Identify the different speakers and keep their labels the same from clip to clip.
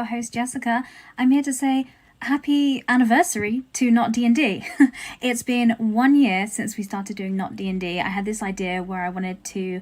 Speaker 1: your host, Jessica. I'm here to say happy anniversary to Not DnD. It's been 1 year since we started doing Not DnD. I had this idea where I wanted to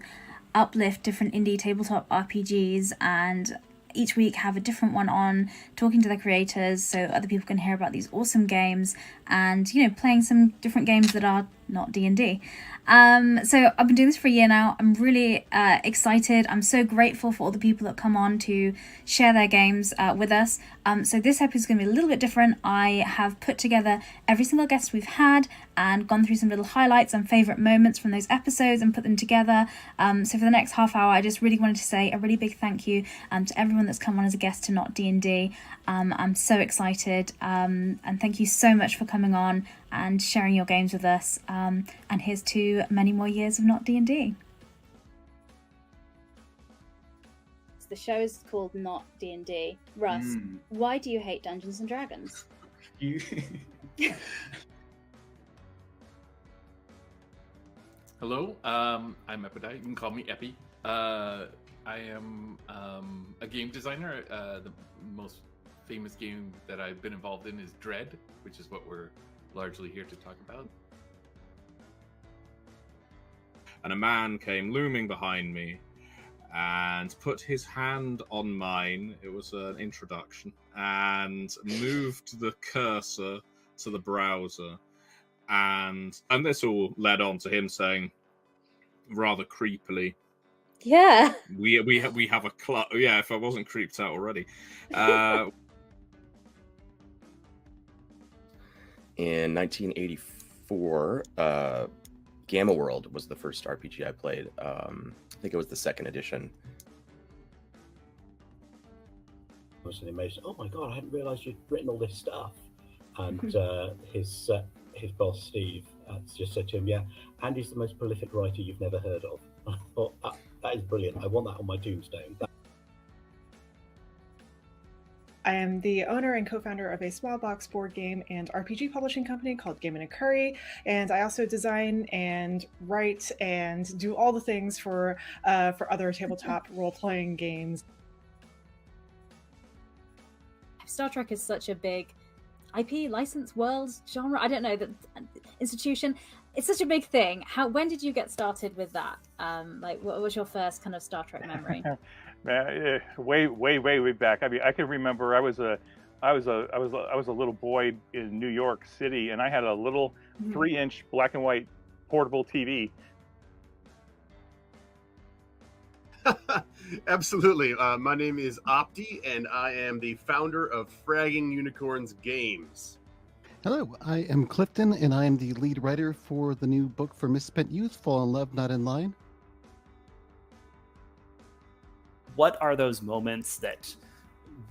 Speaker 1: uplift different indie tabletop RPGs and each week have a different one on, talking to the creators so other people can hear about these awesome games and, you know, playing some different games that are not D&D. So I've been doing this for a year now. I'm really excited. I'm so grateful for all the people that come on to share their games with us. So this episode is going to be a little bit different. I have put together every single guest we've had and gone through some little highlights and favourite moments from those episodes and put them together. So for the next half hour, I just really wanted to say a really big thank you to everyone that's come on as a guest to Not D&D. I'm so excited and thank you so much for coming on and sharing your games with us. And here's to many more years of Not D&D. The show is called Not D&D. Russ, why do you hate Dungeons and Dragons?
Speaker 2: Hello, I'm Epidai. You can call me Epi. I am a game designer. The most famous game that I've been involved in is Dread, which is what we're largely here to talk about.
Speaker 3: And a man came looming behind me and put his hand on mine. It was an introduction, and moved the cursor to the browser. And this all led on to him saying, rather creepily,
Speaker 1: "Yeah,
Speaker 3: we have a club." Yeah, if I wasn't creeped out already.
Speaker 4: In 1984, Gamma World was the first RPG I played. I think it was the second edition.
Speaker 5: I was amazed. Oh my god! I hadn't realised you'd written all this stuff. And his boss Steve just said to him, "Yeah, Andy's the most prolific writer you've never heard of." I thought, that is brilliant. I want that on my tombstone.
Speaker 6: I am the owner and co-founder of a small box board game and RPG publishing company called Game and a Curry, and I also design and write and do all the things for other tabletop role-playing games.
Speaker 1: Star Trek is such a big IP, license, world, genre. I don't know, the institution. It's such a big thing. When did you get started with that? What was your first kind of Star Trek memory?
Speaker 7: way back. I mean, I can remember I was a little boy in New York City, and I had a little 3-inch black and white portable TV.
Speaker 8: Absolutely. My name is Opti, and I am the founder of Fragging Unicorns Games.
Speaker 9: Hello, I am Clifton, and I am the lead writer for the new book for Misspent Youth, Fall in Love, Not in Line.
Speaker 10: What are those moments that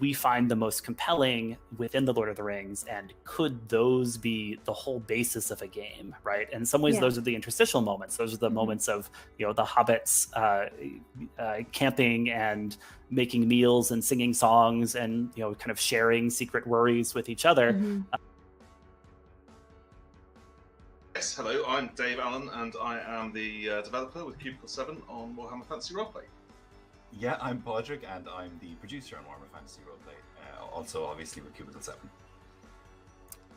Speaker 10: we find the most compelling within the Lord of the Rings, and could those be the whole basis of a game, right? In some ways, those are the interstitial moments. Those are the moments of, the hobbits camping and making meals and singing songs and, kind of sharing secret worries with each other.
Speaker 11: Yes, hello, I'm Dave Allen, and I am the developer with Cubicle 7 on Warhammer Fantasy Roleplay.
Speaker 12: Yeah, I'm Podrick, and I'm the producer on Warhammer Fantasy Roleplay, also obviously with Cubicle 7.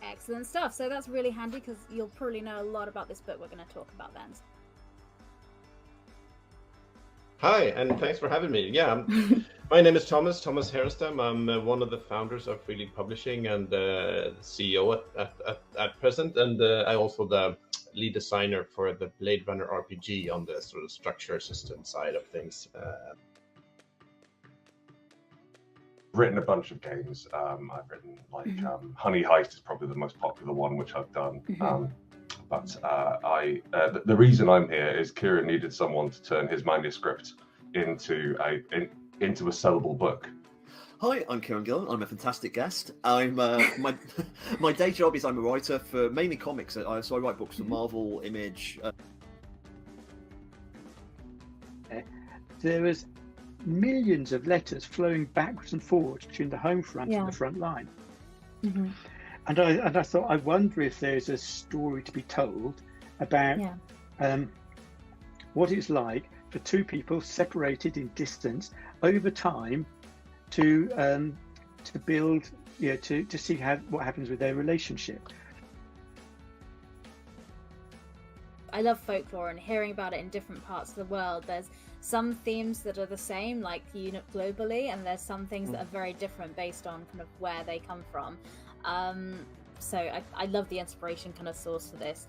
Speaker 1: Excellent stuff. So that's really handy because you'll probably know a lot about this book we're going to talk about then.
Speaker 8: Hi, and thanks for having me. Yeah, my name is Thomas Herrestam. I'm one of the founders of Freely Publishing and CEO at present, and I also the lead designer for the Blade Runner RPG on the sort of structure system side of things.
Speaker 13: Written a bunch of games. I've written Honey Heist is probably the most popular one, which I've done. But the reason I'm here is Kieran needed someone to turn his manuscript into a sellable book.
Speaker 14: Hi, I'm Kieran Gillen. I'm a fantastic guest. I'm my day job is I'm a writer for mainly comics. So I write books for Marvel, Image.
Speaker 15: There was millions of letters flowing backwards and forwards between the home front and the front line. And I thought, I wonder if there's a story to be told about what it's like for two people separated in distance over time to to build, to see what happens with their relationship.
Speaker 1: I love folklore and hearing about it in different parts of the world. There's some themes that are the same, like globally, and there's some things that are very different based on kind of where they come from. So I love the inspiration kind of source for this.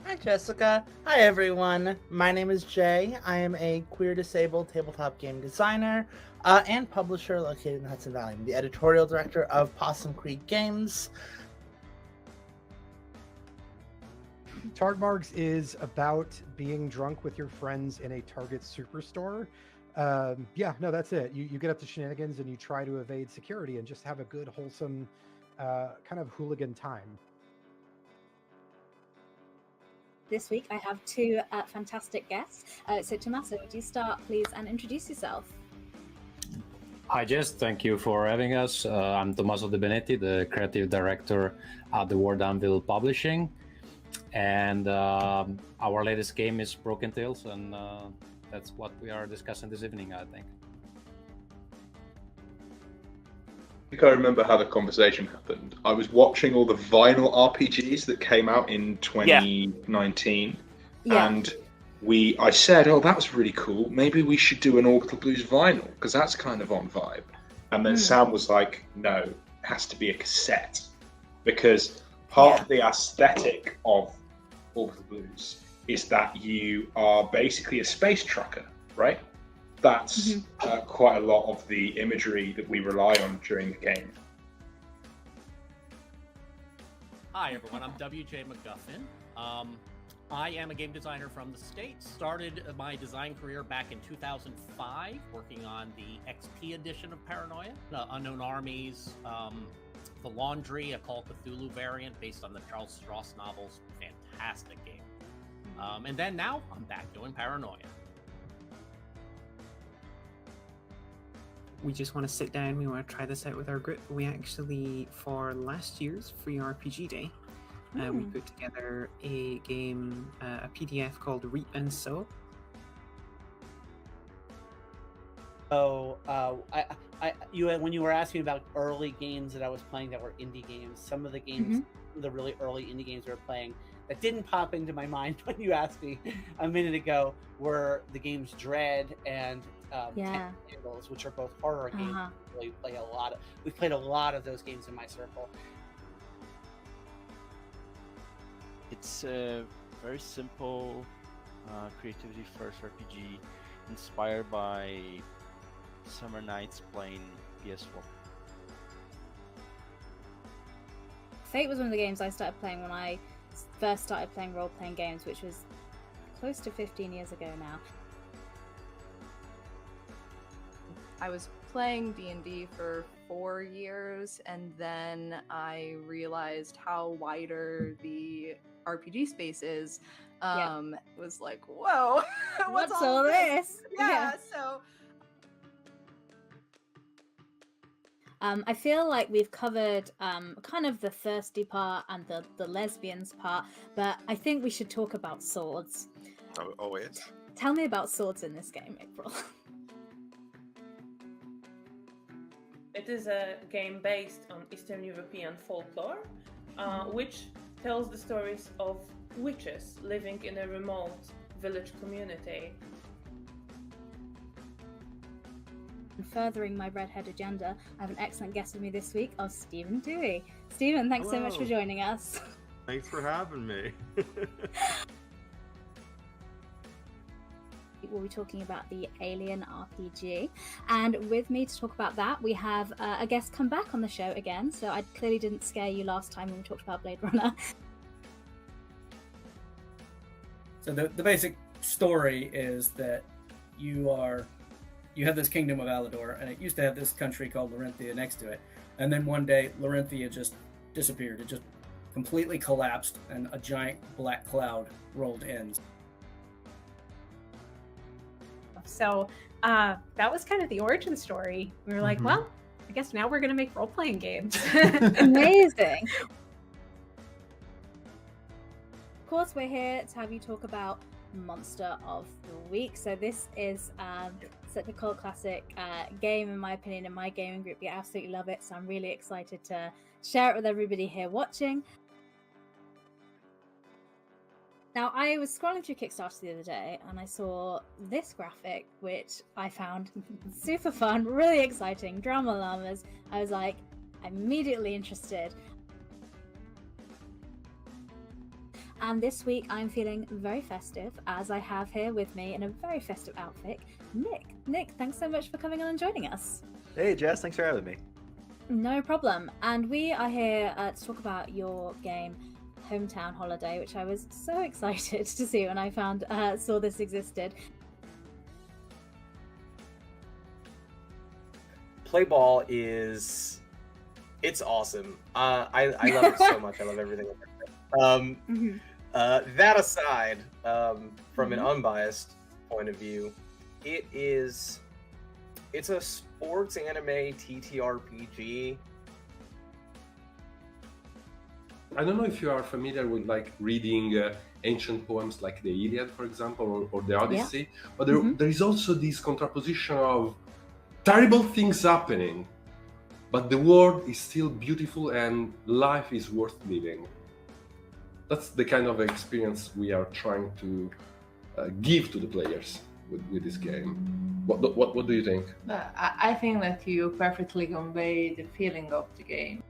Speaker 16: Hi, Jessica. Hi, everyone. My name is Jay. I am a queer disabled tabletop game designer and publisher located in Hudson Valley. I'm the editorial director of Possum Creek Games.
Speaker 17: Targmargs is about being drunk with your friends in a Target superstore. Yeah, no, that's it. You get up to shenanigans and you try to evade security and just have a good, wholesome, kind of hooligan time.
Speaker 1: This week I have two fantastic guests. So Tommaso, would you start, please, and introduce yourself?
Speaker 18: Hi, Jess. Thank you for having us. I'm Tommaso De Benetti, the creative director at the Word Anvil Publishing. And our latest game is Broken Tales, and that's what we are discussing this evening, I think.
Speaker 19: I think I remember how the conversation happened. I was watching all the vinyl RPGs that came out in 2019, and I said, "Oh, that was really cool. Maybe we should do an Orbital Blues vinyl because that's kind of on vibe." And then Sam was like, "No, it has to be a cassette because part of the aesthetic of Orbital Blues is that you are basically a space trucker, right? That's quite a lot of the imagery that we rely on during the game."
Speaker 20: Hi everyone, I'm WJ McGuffin. I am a game designer from the States. Started my design career back in 2005, working on the XP edition of Paranoia, Unknown Armies, The Laundry, a Call of Cthulhu variant based on the Charles Stross novels. Fantastic game. And then now I'm back doing Paranoia.
Speaker 21: We just want to sit down, we want to try this out with our group. We actually, for last year's Free RPG Day, we put together a game, a PDF called Reap and Sow.
Speaker 16: So, when you were asking about early games that I was playing that were indie games, some of the games, the really early indie games we were playing that didn't pop into my mind when you asked me a minute ago were the games Dread and Candles, which are both horror games. We played a lot of those games in my circle.
Speaker 22: It's a very simple creativity first RPG inspired by summer nights playing PS4.
Speaker 1: Fate was one of the games I started playing when I first started playing role-playing games, which was close to 15 years ago now.
Speaker 23: I was playing D&D for 4 years, and then I realized how wider the RPG space is. Was like, whoa,
Speaker 1: what's all this?
Speaker 23: So
Speaker 1: I feel like we've covered kind of the thirsty part and the lesbians part, but I think we should talk about swords.
Speaker 24: Oh, always.
Speaker 1: Tell me about swords in this game, April.
Speaker 25: It is a game based on Eastern European folklore, which tells the stories of witches living in a remote village community.
Speaker 1: Furthering my redhead agenda, I have an excellent guest with me this week of Stephen Dewey. Stephen, thanks so much for joining us.
Speaker 26: Thanks for having me.
Speaker 1: We'll be talking about the Alien RPG, and with me to talk about that we have a guest come back on the show again, so I clearly didn't scare you last time when we talked about Blade Runner.
Speaker 27: So the basic story is that you have this kingdom of Alador, and it used to have this country called Larenthia next to it, and then one day Larenthia just disappeared. It just completely collapsed, and a giant black cloud rolled in.
Speaker 28: So that was kind of the origin story. We were like, well, I guess now we're going to make role-playing games.
Speaker 1: Amazing. Of course, we're here to have you talk about Monster of the Week. So this is such a cult classic game, in my opinion, in my gaming group. We absolutely love it, so I'm really excited to share it with everybody here watching. Now, I was scrolling through Kickstarter the other day and I saw this graphic, which I found super fun, really exciting, drama llamas. I was like, I'm immediately interested. And this week I'm feeling very festive, as I have here with me in a very festive outfit, Nick. Nick, thanks so much for coming on and joining us.
Speaker 2: Hey Jess, thanks for having me.
Speaker 1: No problem. And we are here to talk about your game, Hometown Holiday, which I was so excited to see when I saw this existed.
Speaker 3: Play ball it's awesome. I love it so much. I love everything about it. That aside, from an unbiased point of view, it's a sports anime TTRPG.
Speaker 4: I don't know if you are familiar with like reading ancient poems like the Iliad, for example, or the Odyssey, but there is also this contraposition of terrible things happening, but the world is still beautiful and life is worth living. That's the kind of experience we are trying to give to the players with this game. What do you think?
Speaker 5: I think that you perfectly convey the feeling of the game.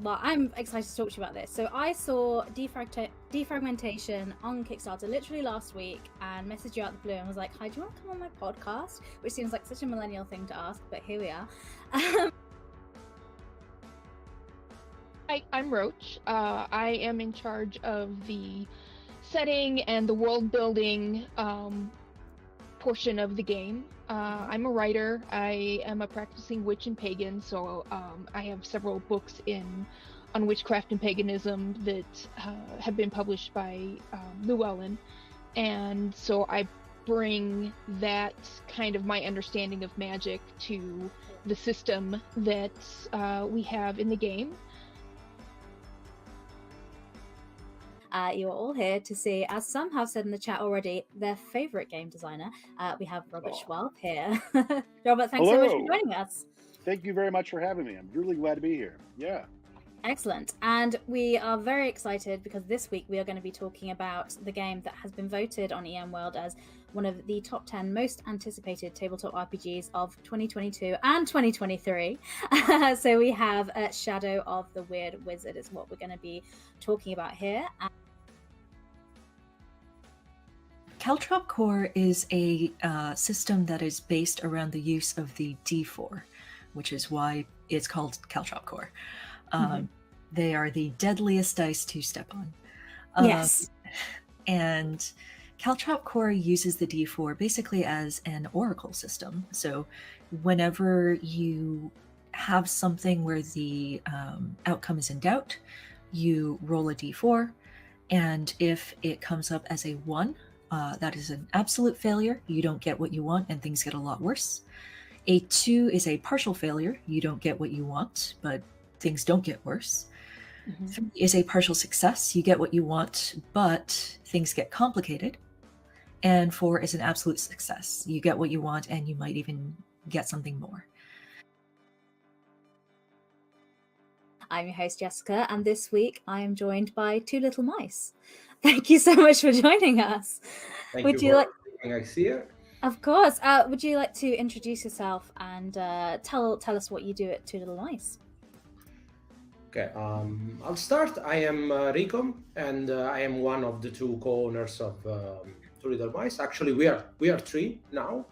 Speaker 1: Well, I'm excited to talk to you about this. So I saw Defragmentation on Kickstarter literally last week and messaged you out the blue and was like, hi, do you want to come on my podcast? Which seems like such a millennial thing to ask, but here we are.
Speaker 6: Hi, I'm Roach. I am in charge of the setting and the world building portion of the game. I'm a writer. I am a practicing witch and pagan, so I have several books on witchcraft and paganism that have been published by Llewellyn, and so I bring that kind of my understanding of magic to the system that we have in the game.
Speaker 1: You're all here to see, as some have said in the chat already, their favorite game designer. We have Robert Schwab here. Robert, thanks so much for joining us.
Speaker 7: Thank you very much for having me. I'm really glad to be here. Yeah.
Speaker 1: Excellent. And we are very excited because this week we are going to be talking about the game that has been voted on EM World as one of the top 10 most anticipated tabletop RPGs of 2022 and 2023. So we have Shadow of the Weird Wizard is what we're going to be talking about here.
Speaker 9: Caltrop Core is a system that is based around the use of the D4, which is why it's called Caltrop Core. They are the deadliest dice to step on.
Speaker 1: Yes.
Speaker 9: And Caltrop Core uses the D4 basically as an oracle system. So whenever you have something where the outcome is in doubt, you roll a D4, and if it comes up as a 1, that is an absolute failure. You don't get what you want and things get a lot worse. A 2 is a partial failure. You don't get what you want, but things don't get worse. 3 is a partial success. You get what you want, but things get complicated. And 4 is an absolute success. You get what you want and you might even get something more.
Speaker 1: I'm your host, Jessica, and this week I am joined by 2 little mice. Thank you so much for joining us.
Speaker 24: Thank you for being here.
Speaker 1: Of course. Would you like to introduce yourself and tell us what you do at 2 Little Mice?
Speaker 24: Okay, I'll start. I am Rico, and I am one of the 2 co-owners of 2 Little Mice. Actually, we are 3 now.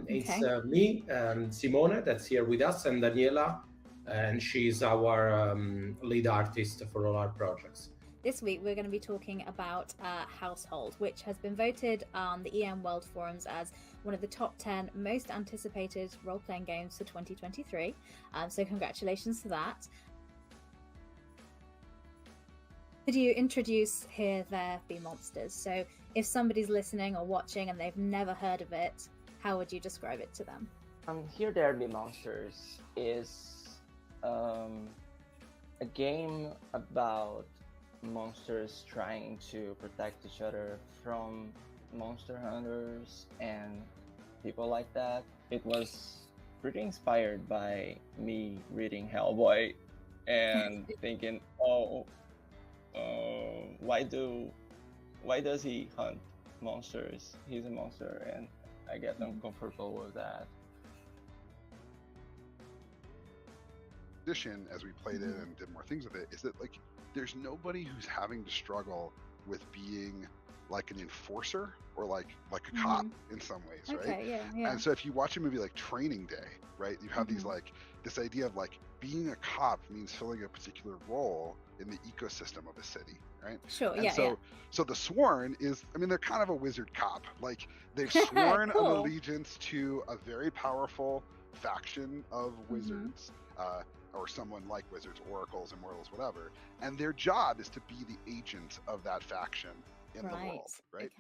Speaker 24: It's me and Simone that's here with us, and Daniela, and she's our lead artist for all our projects.
Speaker 1: This week we're going to be talking about Household, which has been voted on the EM World forums as one of the top 10 most anticipated role-playing games for 2023. So congratulations to that. Could you introduce Here There Be Monsters? So if somebody's listening or watching and they've never heard of it, how would you describe it to them?
Speaker 29: Here There Be Monsters is a game about monsters trying to protect each other from monster hunters and people like that. It was pretty inspired by me reading Hellboy and thinking, why does he hunt monsters? He's a monster, and I get uncomfortable with that.
Speaker 2: Addition, as we played it and did more things with it, is that like there's nobody who's having to struggle with being like an enforcer or like a cop in some ways, right?
Speaker 1: Okay, yeah.
Speaker 2: And so if you watch a movie like Training Day, right, you have these like this idea of like being a cop means filling a particular role in the ecosystem of a city, right?
Speaker 1: Sure,
Speaker 2: and
Speaker 1: yeah,
Speaker 2: so
Speaker 1: yeah.
Speaker 2: so the Sworn is, I mean, they're kind of a wizard cop. Like they've sworn an
Speaker 1: Cool.
Speaker 2: allegiance to a very powerful faction of wizards, or someone like wizards, oracles, immortals, whatever, and their job is to be the agent of that faction in the world, right?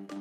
Speaker 1: Okay.